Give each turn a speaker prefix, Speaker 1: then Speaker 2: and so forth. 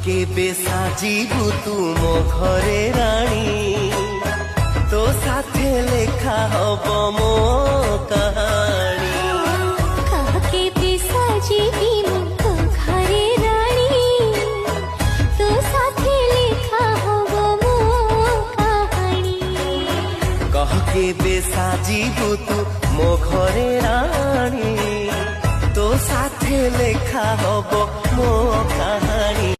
Speaker 1: केबे साजिबु तू मो घरे राणी तो साथे लेखा हब मो कहानी
Speaker 2: केबे साजिबी मो तो घरे राणी तो साथे लेखा हब मो कहानी
Speaker 1: केबे साजिबु तू मो घरे राणी तो साथे लेखा हब मो कहानी।